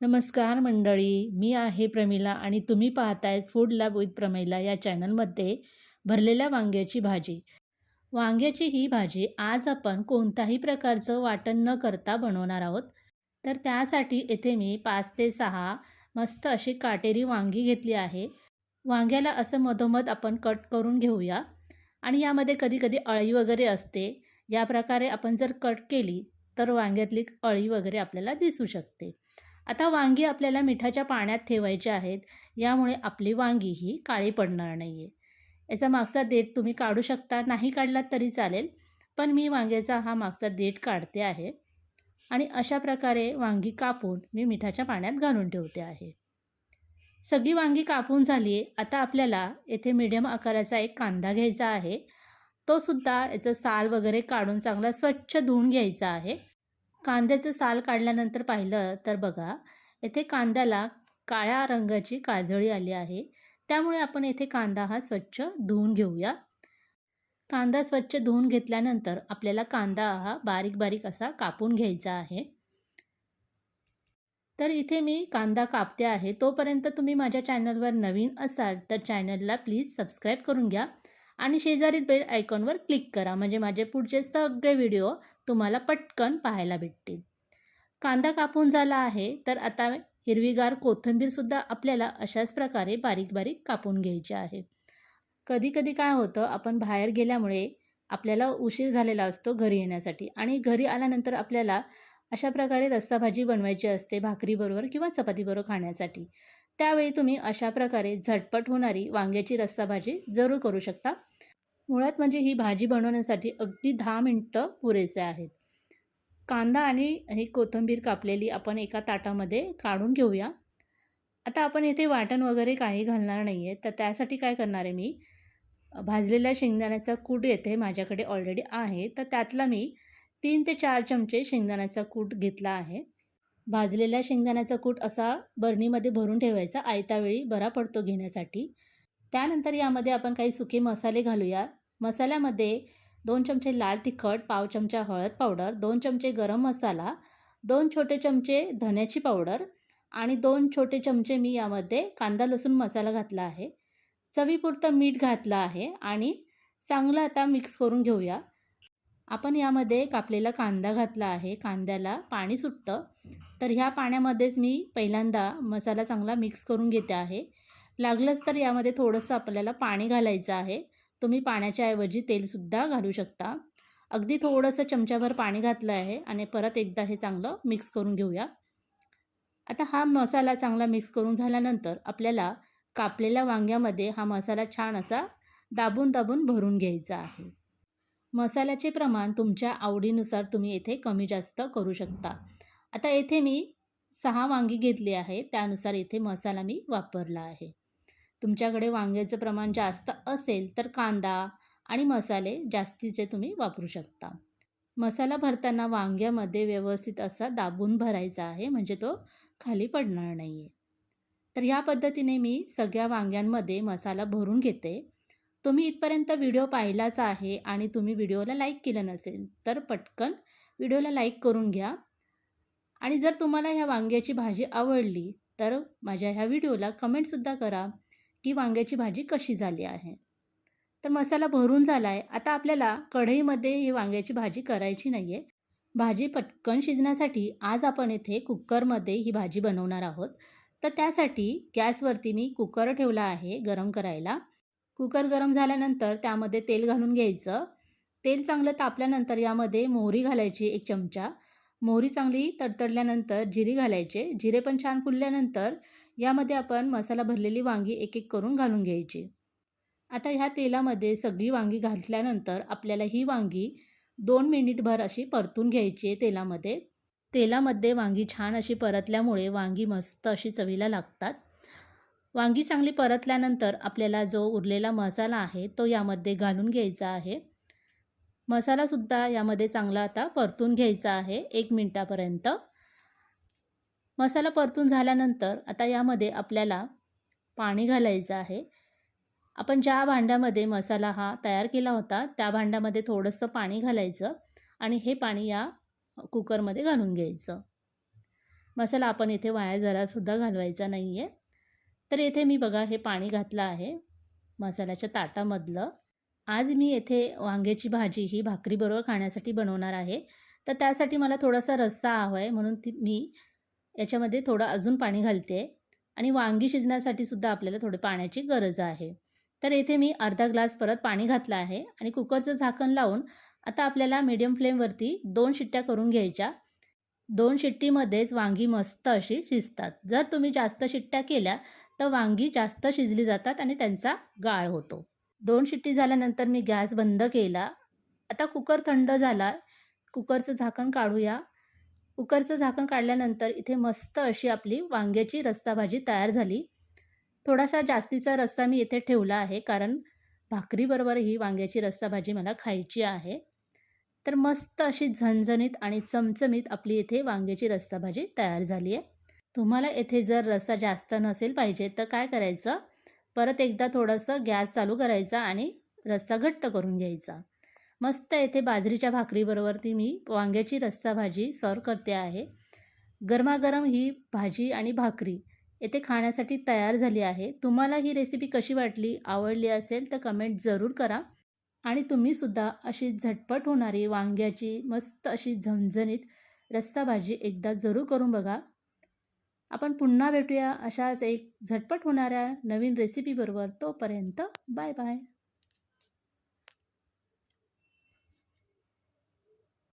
नमस्कार मंडळी, मी आहे प्रमिला आणि तुम्ही पाहताय फूड लॅब विथ प्रमिला या चॅनलमध्ये भरलेल्या वांग्याची भाजी. वांग्याची ही भाजी आज आपण कोणताही प्रकारचं वाटण न करता बनवणार आहोत. तर त्यासाठी येथे मी 5 ते 6 मस्त अशी काटेरी वांगी घेतली आहे. वांग्याला असं मधोमध आपण कट करून घेऊया आणि यामध्ये कधी-कधी अळी वगैरे असते. या प्रकारे आपण जर कट केली तर वांग्यातली अळी वगैरे आपल्याला दिसू शकते. आता वांगी आपल्याला मिठाच्या पाण्यात ठेवायची आहेत. यामुळे आपली वांगी ही काळी पडणार नाही आहे. याचा मागचा देठ तुम्ही काढू शकता, नाही काढलात तरी चालेल. पण मी वांग्याचा हा मागचा देठ काढते आहे आणि अशा प्रकारे वांगी कापून मी मिठाच्या पाण्यात घालून ठेवते आहे. सगळी वांगी कापून झाली आहे. आता आपल्याला येथे मीडियम आकाराचा एक कांदा घ्यायचा आहे. तो सुद्धा याचं साल वगैरे काढून चांगला स्वच्छ धुवून घ्यायचा आहे. कांद्याचं साल काढल्यानंतर पाहिलं तर बघा, येथे कांद्याला काळ्या रंगाची काजळी आली आहे. त्यामुळे आपण येथे कांदा हा स्वच्छ धुवून घेऊया. कांदा स्वच्छ धुवून घेतल्यानंतर आपल्याला कांदा हा बारीक-बारीक असा कापून घ्यायचा आहे. तर इथे मी कांदा कापते आहे. तोपर्यंत तुम्ही माझ्या चॅनलवर नवीन असाल तर चॅनलला प्लीज सबस्क्राईब करून घ्या आणि शेजारील बेल आयकॉनवर क्लिक करा, म्हणजे माझे पुढचे सगळे व्हिडिओ तुम्हाला पटकन पाहायला भेटतील. कांदा कापून झाला आहे, तर आता हिरवीगार कोथिंबीरसुद्धा आपल्याला अशाच प्रकारे बारीक-बारीक कापून घ्यायची आहे. कधी-कधी काय होतं, आपण बाहेर गेल्यामुळे आपल्याला उशीर झालेला असतो घरी येण्यासाठी आणि घरी आल्यानंतर आपल्याला अशा प्रकारे रस्साभाजी बनवायची असते भाकरीबरोबर किंवा चपातीबरोबर खाण्यासाठी. त्यावेळी तुम्ही अशा प्रकारे झटपट होणारी वांग्याची रस्साभाजी जरूर करू शकता. मुळात म्हणजे ही भाजी बनवण्यासाठी अगदी 10 मिनिटं पुरेसे आहेत. कांदा आणि ही कोथिंबीर कापलेली आपण एका ताटामध्ये काढून घेऊया. आता आपण येथे वाटण वगैरे काही घालणार नाही आहे, तर त्यासाठी काय करणार आहे मी, भाजलेल्या शेंगदाण्याचा कूट येथे माझ्याकडे ऑलरेडी आहे, तर त्यातला मी 3 ते 4 चमचे शेंगदाण्याचा कूट घेतला आहे. भाजलेल्या शेंगदाण्याचा कूट असा बरणीमध्ये भरून ठेवायचा, आयत्यावेळी बरा पडतो घेण्यासाठी. त्यानंतर यामध्ये आपण काही सुके मसाले घालूया. मसाल्यामध्ये 2 चमचे लाल तिखट, पाव चमचा हळद पावडर, 2 चमचे गरम मसाला, 2 छोटे चमचे धण्याची पावडर आणि 2 छोटे चमचे मी यामध्ये कांदा लसूण मसाला घातला आहे. चवीपुरतं मीठ घातलं आहे आणि चांगलं आता मिक्स करून घेऊया. आपण यामध्ये कापलेला कांदा घातला आहे. कांद्याला पाणी सुटतं, तर ह्या पाण्यामध्येच मी पहिल्यांदा मसाला चांगला मिक्स करून घेते आहे. लागलंच तर यामध्ये थोडंसं आपल्याला पाणी घालायचं आहे. तुम्ही पाण्याच्या ऐवजी तेलसुद्धा घालू शकता. अगदी थोडंसं चमच्याभर पाणी घातलं आहे आणि परत एकदा हे चांगलं मिक्स करून घेऊया. आता हा मसाला चांगला मिक्स करून झाल्यानंतर आपल्याला कापलेल्या वांग्यामध्ये हा मसाला छान असा दाबून-दाबून भरून घ्यायचा आहे. मसाल्याचे प्रमाण तुमच्या आवडीनुसार तुम्ही येथे कमी जास्त करू शकता. आता येथे मी 6 वांगी घेतली आहे, त्यानुसार येथे मसाला मी वापरला आहे. तुमच्याकडे वांग्याचं प्रमाण जास्त असेल तर कांदा आणि मसाले जास्तीचे तुम्ही वापरू शकता. मसाला भरताना वांग्यामध्ये व्यवस्थित असा दाबून भरायचा आहे, म्हणजे तो खाली पडणार नाही आहे. तर ह्या पद्धतीने मी सगळ्या वांग्यांमध्ये मसाला भरून घेते. तुम्ही इथपर्यंत व्हिडिओ पाहिलाच आहे आणि तुम्ही व्हिडिओला लाईक केलं नसेल तर पटकन व्हिडिओला लाईक करून घ्या. आणि जर तुम्हाला ह्या वांग्याची भाजी आवडली तर माझ्या ह्या व्हिडिओला कमेंटसुद्धा करा की वांग्याची भाजी कशी झाली आहे. तर मसाला भरून झाला आहे. आता आपल्याला कढईमध्ये ही वांग्याची भाजी करायची नाही आहे. भाजी पटकन शिजण्यासाठी आज आपण इथे कुकरमध्ये ही भाजी बनवणार आहोत. तर त्यासाठी गॅसवरती मी कुकर ठेवला आहे गरम करायला. कुकर गरम झाल्यानंतर त्यामध्ये तेल घालून घ्यायचं. तेल चांगलं तापल्यानंतर यामध्ये मोहरी घालायची 1 चमचा. मोहरी चांगली तडतडल्यानंतर जिरे घालायचे. जिरे पण छान फुलल्यानंतर यामध्ये आपण मसाला भरलेली वांगी एक-एक करून घालून घ्यायची. आता ह्या तेलामध्ये सगळी वांगी घातल्यानंतर आपल्याला ही वांगी 2 मिनिटभर अशी परतून घ्यायची आहे तेलामध्ये. तेलामध्ये वांगी छान अशी परतल्यामुळे वांगी मस्त अशी चवीला लागतात. वांगी चांगली परतल्यानंतर आपल्याला जो उरलेला मसाला आहे तो यामध्ये घालून घ्यायचा आहे. मसालासुद्धा यामध्ये चांगला आता परतून घ्यायचा आहे 1 मिनिटापर्यंत. मसाला परतून झाल्यानंतर आता यामध्ये आपल्याला पाणी घालायचं आहे. आपण ज्या भांड्यामध्ये मसाला हा तयार केला होता त्या भांड्यामध्ये थोडंसं पाणी घालायचं आणि हे पाणी या कुकरमध्ये घालून घ्यायचं. मसाला आपण इथे वाया जरासुद्धा घालवायचा नाही आहे. तर इथे मी बघा हे पाणी घातलं आहे मसाल्याच्या ताटामधलं. आज मी येथे वांग्याची भाजी ही भाकरीबरोबर खाण्यासाठी बनवणार आहे. तर त्यासाठी मला थोडासा रस्सा हवा आहे म्हणून मी याच्यामध्ये थोडं अजून पाणी घालते आणि वांगी शिजण्यासाठी सुद्धा आपल्याला थोडे पाण्याची गरज आहे. तर इथे मी अर्धा ग्लास परत पाणी घातलं आहे आणि कुकरचं झाकण लावून आता आपल्याला मीडियम फ्लेमवरती 2 शिट्ट्या करून घ्यायच्या. 2 शिट्टीमध्येच वांगी मस्त अशी शिजतात. जर तुम्ही जास्त शिट्ट्या केल्या तर वांगी जास्त शिजली जातात आणि त्यांचा गाळ होतो. 2 शिट्टी झाल्यानंतर मी गॅस बंद केला. आता कुकर थंड झाला. कुकरचं झाकण काढूया. कुकरचं झाकण काढल्यानंतर इथे मस्त अशी आपली वांग्याची रस्सा भाजी तयार झाली. थोडासा जास्तीचा रस्सा मी इथे ठेवला आहे कारण भाकरीबरोबर ही वांग्याची रस्सा भाजी मला खायची आहे. तर मस्त अशी झणझणीत आणि चमचमीत आपली इथे वांग्याची रस्सा भाजी तयार झाली आहे. तुम्हाला येथे जर रस्सा जास्त नसेल पाहिजे तर काय करायचं, परत एकदा थोडंसं गॅस चालू करायचा आणि रस्सा घट्ट करून घ्यायचा. मस्त येथे बाजरीच्या भाकरीबरोबरती मी वांग्याची रस्सा भाजी सर्व करते आहे. गरमागरम ही भाजी आणि भाकरी येथे खाण्यासाठी तयार झाली आहे. तुम्हाला ही रेसिपी कशी वाटली, आवडली असेल तर कमेंट जरूर करा आणि तुम्हीसुद्धा अशी झटपट होणारी वांग्याची मस्त अशी झणझणीत रस्सा भाजी एकदा जरूर करून बघा. आपण पुन्हा भेटूया अशाच एक झटपट होणाऱ्या नवीन रेसिपीबरोबर. तोपर्यंत बाय बाय.